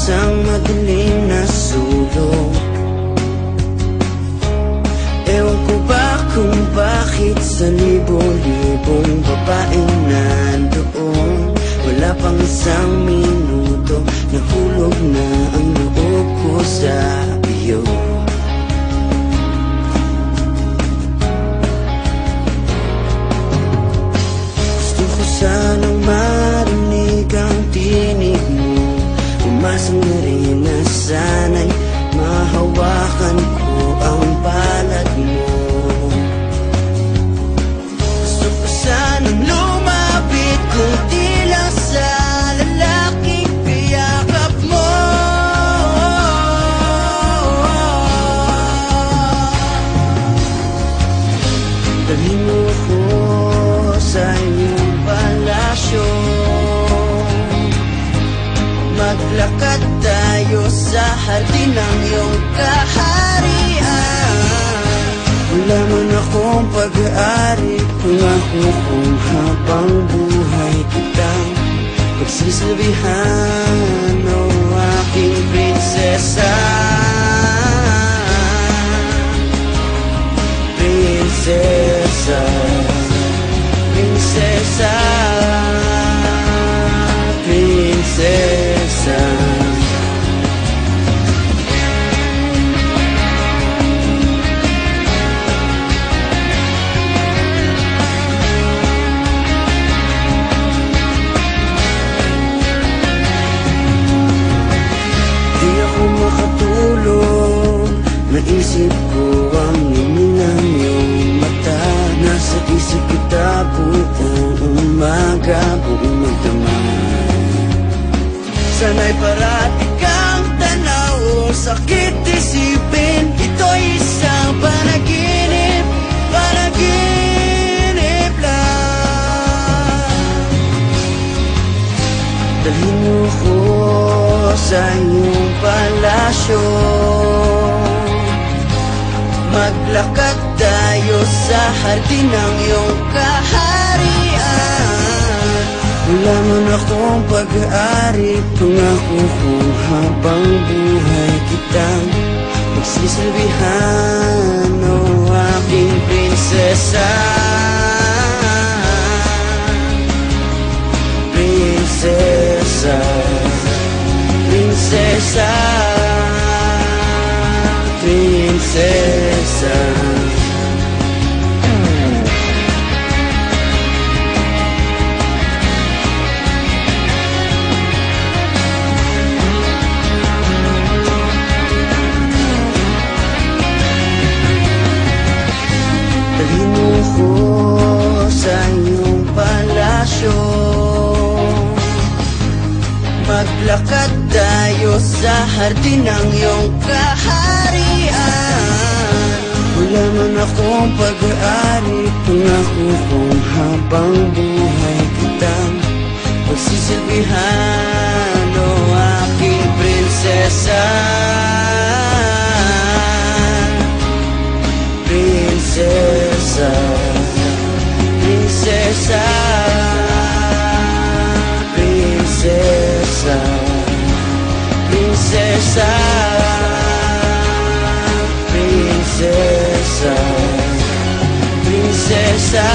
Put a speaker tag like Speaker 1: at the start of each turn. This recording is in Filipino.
Speaker 1: isang madilim na sulok. Ewan ko ba kung bakit sa libo-libong babaeng nandoon, wala pang isang minuto, nahulog na ang loob ko sa iyo. Gusto ko sanang marinig ang tinig mo, umasang na rin na sana'y mahawakan ko ang palad mo. Gusto ko sanang lumapit kunti lang sa lalaking piyakap mo. Dalhin mo ko sa iyong palasyo, maglakad tayo sa hardin ng iyong kaharian. Wala man akong pag-aari, pangako kong habang buhay kitang pagsasabihan, o aking prinsesa. Prinsesa, prinsesa, prinsesa. Di ako makatulog, naisip ko ang luminang iyong mata. Nasa isip kita buong umaga, buong magdamag. Sana'y parati kang tanaw, sakit isipin, ito'y isang panaginip, panaginip lang. Dalhin mo ko sa iyong palasyo, maglakad tayo sa hardin ng iyong kaharian. Wala man akong pag-aari, pangako kong habang buhay kitang pagsisilbihan, o aking prinsesa. Prinsesa, prinsesa, prinsesa. Dalhin mo ko sa iyong palasyo, maglakad tayo sa hardin ng iyong kaharian. Wala man akong pag-aari, pangako kong habang buhay kitang pagsisilbihan, o aking prinsesa. Prinsesa, prinsesa, prinsesa, prinsesa, prinsesa, prinsesa.